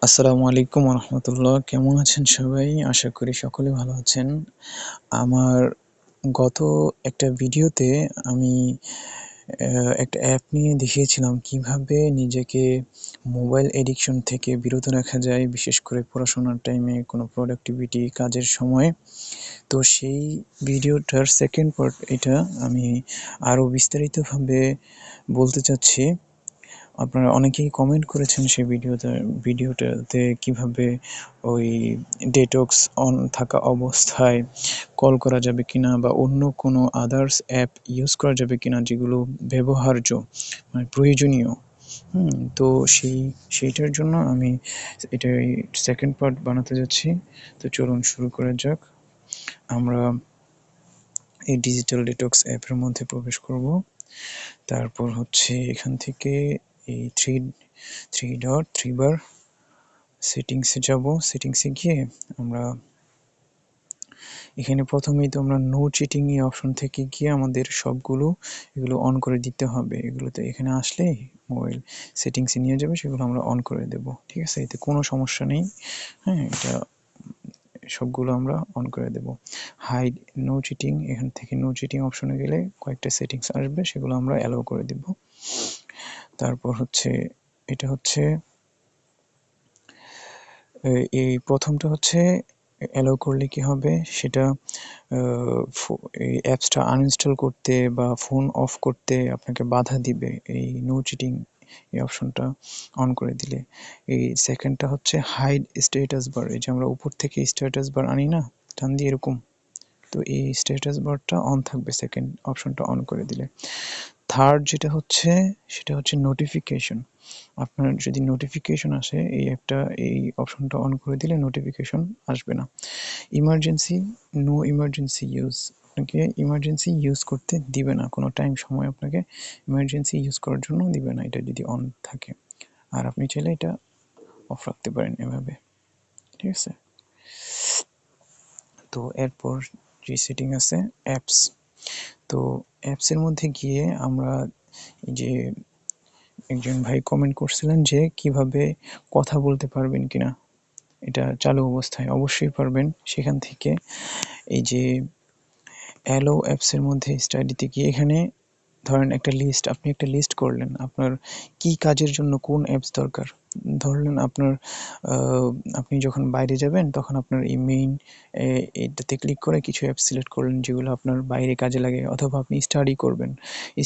আসসালামু আলাইকুম রহমতুল্লাহ। কেমন আছেন সবাই? আশা করি সকলে ভালো আছেন। আমার গত একটা ভিডিওতে আমি একটা অ্যাপ নিয়ে দেখিয়েছিলাম কিভাবে নিজেকে মোবাইল এডিকশন থেকে বিরত রাখা যায়, বিশেষ করে পড়াশোনার টাইমে, কোনো প্রোডাক্টিভিটি কাজের সময়। তো সেই ভিডিওটার সেকেন্ড পার্ট এটা আমি আরও বিস্তারিতভাবে বলতে চাচ্ছি। আপনারা অনেকেই কমেন্ট করেছেন সেই ভিডিওটাতে কিভাবে ওই ডেটক্স অন থাকা অবস্থায় কল করা যাবে কিনা বা অন্য কোনো আদার্স অ্যাপ ইউজ করা যাবে কিনা যেগুলো ব্যবহার্য, মানে প্রয়োজনীয়। তো সেইটার জন্য আমি এটাই সেকেন্ড পার্ট বানাতে যাচ্ছি। তো চলুন শুরু করা যাক। আমরা এই ডিজিটাল ডিটক্স অ্যাপের মধ্যে প্রবেশ করব। তারপর হচ্ছে এখান থেকে এই থ্রি ডট 3 বার সেটিংসে যাব। সেটিংসে গিয়ে আমরা এখানে প্রথমেই তো আমরা নো চিটিং এই অপশন থেকে গিয়ে আমাদের এগুলো অন করে দিতে হবে। এগুলোতে এখানে আসলে মোবাইল সেটিংসে নিয়ে যাবে, সেগুলো আমরা অন করে দেব। ঠিক আছে, এতে কোনো সমস্যা নেই। হ্যাঁ, এটা সবগুলো আমরা অন করে দেব। হাইড নো চিটিং, এখান থেকে নো চিটিং অপশনে গেলে কয়েকটা সেটিংস আসবে, সেগুলো আমরা অ্যালাউ করে দেব। তারপর হচ্ছে এটা হচ্ছে এই প্রথমটা হচ্ছে অ্যালাউ করলে কি হবে, সেটা এই অ্যাপসটা আনইনস্টল করতে বা ফোন অফ করতে আপনাকে বাধা দিবে এই নো চিটিং এই অপশনটা অন করে দিলে। এই সেকেন্ডটা হচ্ছে হাইড স্ট্যাটাস বার, এই যে আমরা উপর থেকে স্ট্যাটাস বার আনি না টান দিয়ে এরকম, তো এই স্ট্যাটাস বারটা অন থাকবে সেকেন্ড অপশনটা অন করে দিলে। থার্ড যেটা হচ্ছে সেটা হচ্ছে নোটিফিকেশন। আপনার যদি নোটিফিকেশন আসে এই অপশনটা অন করে দিলে নোটিফিকেশন আসবে না। ইমার্জেন্সি, নো ইমার্জেন্সি ইউজ, আপনাকে ইমার্জেন্সি ইউজ করতে দিবে না, কোনো টাইম সময় আপনাকে ইমার্জেন্সি ইউজ করার জন্য দিবে না এটা যদি অন থাকে। আর আপনি চাইলে এটা অফ রাখতে পারেন এভাবে। ঠিক আছে, তো এরপর যে সেটিং আছে অ্যাপস, তো অ্যাপসের মধ্যে গিয়ে আমরা যে একজন ভাই কমেন্ট করছিলেন যে কিভাবে কথা বলতে পারবেন কিনা এটা চালু অবস্থায়, অবশ্যই পারবেন। সেখান থেকে এই যে অ্যালো অ্যাপসের মধ্যে স্টাডিতে গিয়ে এখানে ধরেন আপনি একটা লিস্ট করলেন আপনার কি কাজের জন্য কোন অ্যাপস দরকার। ধরলেন আপনি যখন বাইরে যাবেন তখন আপনার এই মেইন এটাতে ক্লিক করে কিছু অ্যাপ সিলেক্ট করলেন যেগুলো আপনার বাইরে কাজে লাগে, অথবা আপনি স্টাডি করবেন,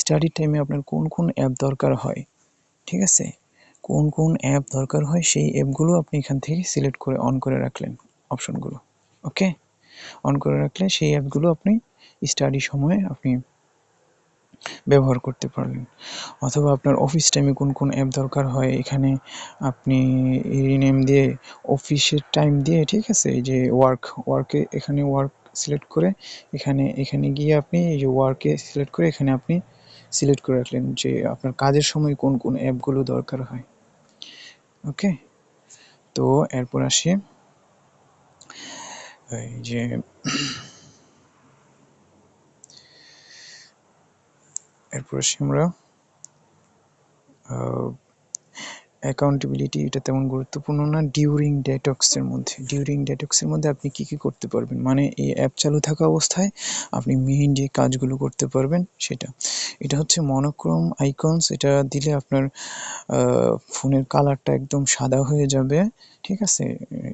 স্টাডির টাইমে আপনার কোন কোন অ্যাপ দরকার হয়, ঠিক আছে, কোন কোন অ্যাপ দরকার হয় সেই অ্যাপগুলো আপনি এখান থেকে সিলেক্ট করে অন করে রাখলেন অপশনগুলো। ওকে, অন করে রাখলে সেই অ্যাপগুলো আপনি স্টাডি সময়ে আপনি ব্যবহার করতে পারবেন। অথবা আপনার অফিস টাইমে কোন কোন অ্যাপ দরকার হয় এখানে আপনি রিনেম দিয়ে অফিসের টাইম দিয়ে, ঠিক আছে, এই যে ওয়ার্কে এখানে ওয়ার্ক সিলেক্ট করে এখানে গিয়ে আপনি এই যে ওয়ার্কে সিলেক্ট করে এখানে আপনি সিলেক্ট করে রাখলেন যে আপনার কাজের সময় কোন কোন অ্যাপগুলো দরকার হয়। ওকে, তো এরপর আসি এই যে আমরা অ্যাকাউন্টেবিলিটি, এটা তেমন গুরুত্বপূর্ণ না। ডিউরিং ডেটক্সের মধ্যে আপনি কি কি করতে পারবেন, মানে এই অ্যাপ চালু থাকা অবস্থায় আপনি মেইন যে কাজগুলো করতে পারবেন সেটা, এটা হচ্ছে মনোক্রোম আইকনস। এটা দিলে আপনার ফোনের কালারটা একদম সাদা হয়ে যাবে। ঠিক আছে,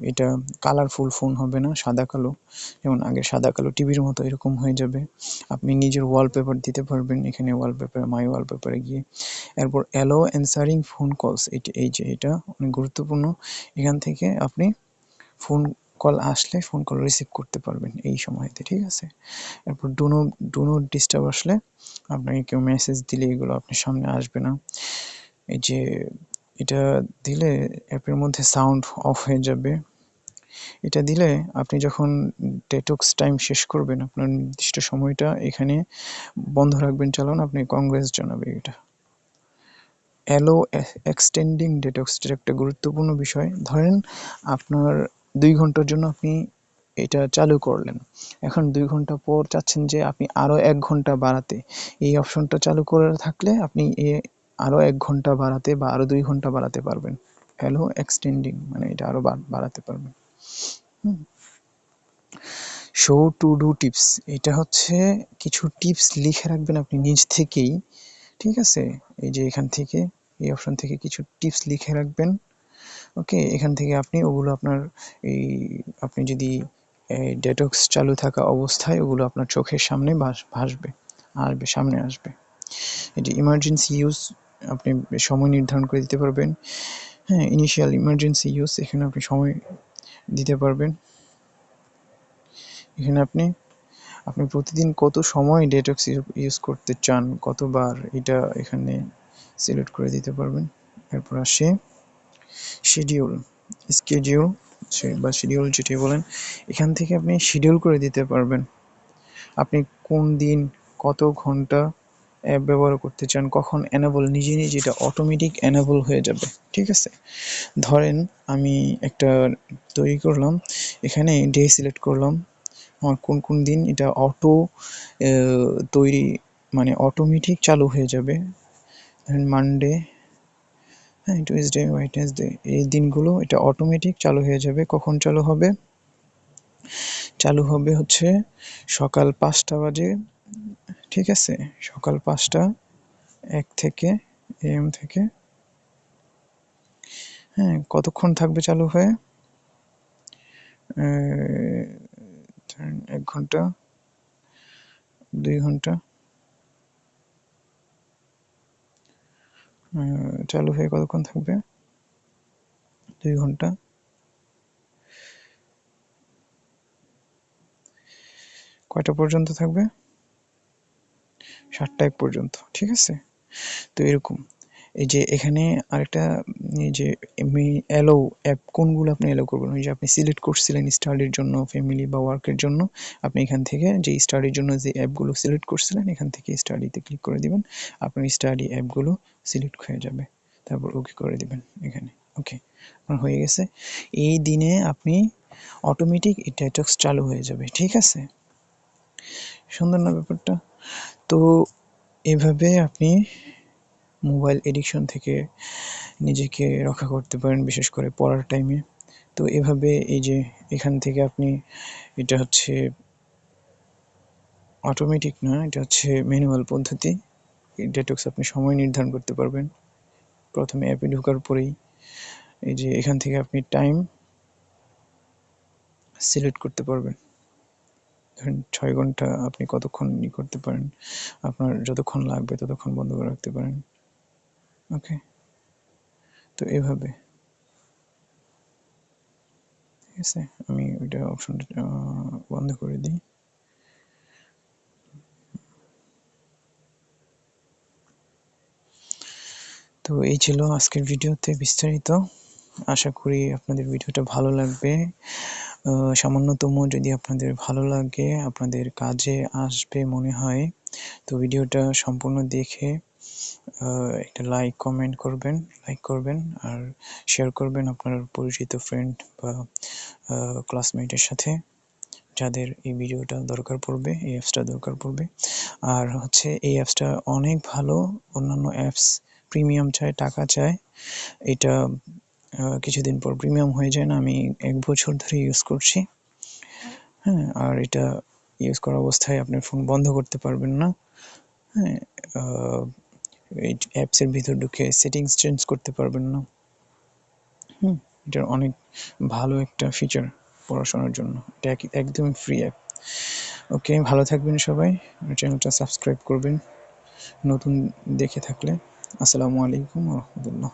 এটা কালারফুল ফোন হবে না, সাদা কালো, যেমন আগে সাদা কালো টিভির মতো এরকম হয়ে যাবে। আপনি নিজের ওয়ালপেপার দিতে পারবেন এখানে, ওয়ালপেপার মাই ওয়ালপেপারে গিয়ে। এরপর অ্যালো অ্যানসারিং ফোন কলস, এটা অনেক গুরুত্বপূর্ণ। এখান থেকে আপনি ফোন কল আসলে ফোন কল রিসিভ করতে পারবেন এই সময়তে। ঠিক আছে, এরপর ডু নট ডিস্টার্ব আসলে আপনাকে কেউ মেসেজ দিলে এগুলো আপনার সামনে আসবে না। এই যে এটা দিলে অ্যাপের মধ্যে সাউন্ড অফ হয়ে যাবে। এটা দিলে আপনি যখন ডেটক্স টাইম শেষ করবেন আপনার নির্দিষ্ট সময়টা এখানে বন্ধ রাখবেন চালানো, আপনি কংগ্রেস জানাবে এটা। অ্যালো এক্সটেন্ডিং ডেটক্স, এটা একটা গুরুত্বপূর্ণ বিষয়। ধরেন আপনার 2 ঘন্টার জন্য আপনি এটা চালু করলেন, এখন 2 ঘন্টা পর চাচ্ছেন যে আপনি আরও 1 ঘন্টা বাড়াতে, এই অপশনটা চালু করে থাকলে আপনি আরো 1 ঘন্টা বাড়াতে বা আরো 2 ঘন্টা বাড়াতে পারবেন। হ্যালো এক্সটেন্ডিং মানে এটা আরো বাড়াতে পারবেন। শো টু ডু টিপস, এটা হচ্ছে কিছু টিপস লিখে রাখবেন আপনি নিজ থেকেই, ঠিক আছে? এই যে এখান থেকে এই অপশন থেকে কিছু টিপস লিখে রাখবেন। ওকে, এখান থেকে আপনি ওগুলো আপনার এই আপনি যদি ডেটক্স চালু থাকা অবস্থায় ওগুলো আপনার চোখের সামনে ভাসবে, সামনে আসবে। এটি ইমার্জেন্সি ইউজ আপনি সময় নির্ধারণ করে দিতে পারবেন। হ্যাঁ, ইনিশিয়াল ইমার্জেন্সি ইউজ এখানে আপনি সময় দিতে পারবেন। এখানে আপনি প্রতিদিন কত সময় ডেটক্স ইউজ করতে চান, কতবার, এটা এখানে সিলেক্ট করে দিতে পারবেন। এরপর আসে শিডিউল, স্কেডিউল বা শিডিউল যেটি বলেন, এখান থেকে আপনি শিডিউল করে দিতে পারবেন আপনি কোন দিন কত ঘন্টা অ্যাপ ব্যবহার করতে চান, কখন এনেবল, নিজে নিজে এটা অটোমেটিক এনেবল হয়ে যাবে, ঠিক আছে? ধরেন আমি একটা তৈরি করলাম, এখানে ডে সিলেক্ট করলাম, আমার কোন কোন দিন এটা অটো তৈরি মানে অটোমেটিক চালু হয়ে যাবে। ধরেন মানডে, হ্যাঁ, টিউসডে, ওয়েডনেসডে, এই দিনগুলো এটা অটোমেটিক চালু হয়ে যাবে। কখন চালু হবে? চালু হবে হচ্ছে সকাল 5টা বাজে, ঠিক আছে? সকাল 5টা 1 থেকে এএম থেকে, হ্যাঁ, কতক্ষণ থাকবে চালু হয়ে? ধরেন 1 ঘন্টা, 2 ঘন্টা, চালু হয়ে কতক্ষণ থাকবে? 2 ঘন্টা। কয়টা পর্যন্ত থাকবে? 7টা 1 পর্যন্ত, ঠিক আছে? তো এরকম এই যে এখানে আরেকটা, এই যে অ্যালো অ্যাপ কোনগুলো আপনি অ্যালো করবেন, ওই যে আপনি সিলেক্ট করছিলেন স্টাডির জন্য, ফ্যামিলি বা ওয়ার্কের জন্য, আপনি এখান থেকে যে স্টাডির জন্য যে অ্যাপগুলো সিলেক্ট করছিলেন এখান থেকে স্টাডিতে ক্লিক করে দিবেন, আপনার স্টাডি অ্যাপগুলো সিলেক্ট হয়ে যাবে, তারপর ওকে করে দিবেন এখানে। ওকে, আপনার হয়ে গেছে। এই দিনে আপনি অটোমেটিক এই ডেটক্স চালু হয়ে যাবে, ঠিক আছে? সুন্দর না ব্যাপারটা? তো এভাবে আপনি মোবাইল এডিকশন থেকে নিজেকে রক্ষা করতে পারেন, বিশেষ করে পড়ার টাইমে। তো এভাবে এই যে এখান থেকে আপনি, এটা হচ্ছে অটোমেটিক না, এটা হচ্ছে ম্যানুয়াল পদ্ধতি। ডেটক্স আপনি সময় নির্ধারণ করতে পারবেন। প্রথমে অ্যাপে ঢোকার পরেই এই যে এখান থেকে আপনি টাইম সিলেক্ট করতে পারবেন। ধরেন 6 ঘন্টা আপনি কতক্ষণ করতে পারেন, আপনার যতক্ষণ লাগবে ততক্ষণ বন্ধ করে রাখতে পারেন। ওকে, তো এভাবে, ঠিক আছে? আমি ওইটা অপশনটা বন্ধ করে দিই। তো এই ছিল আজকের ভিডিওতে বিস্তারিত। আশা করি আপনাদের ভিডিওটা ভালো লাগবে। সামান্যতম যদি আপনাদের ভালো লাগে, আপনাদের কাজে আসবে মনে হয়, তো ভিডিওটা সম্পূর্ণ দেখে একটা লাইক করবেন আর শেয়ার করবেন আপনার পরিচিত ফ্রেন্ড বা ক্লাসমেটের সাথে, যাদের এই ভিডিওটা দরকার পড়বে, এই অ্যাপসটা দরকার পড়বে। আর হচ্ছে এই অ্যাপসটা অনেক ভালো, অন্যান্য অ্যাপস প্রিমিয়াম চায়, টাকা চায়, এটা কিছুদিন পর প্রিমিয়াম হয়ে যায় না। আমি 1 বছর ধরে ইউজ করছি, হ্যাঁ, আর এটা ইউজ করা অবস্থায় আপনার ফোন বন্ধ করতে পারবেন না, হ্যাঁ, এই অ্যাপসের ভিতর ঢুকে সেটিংস চেঞ্জ করতে পারবেন না। এটার অনেক ভালো একটা ফিচার পড়াশোনার জন্য, এটা একদমই ফ্রি অ্যাপ। ওকে, ভালো থাকবেন সবাই, চ্যানেলটা সাবস্ক্রাইব করবেন নতুন দেখে থাকলে। আসসালামু আলাইকুম ওয়া রাহমাতুল্লাহ।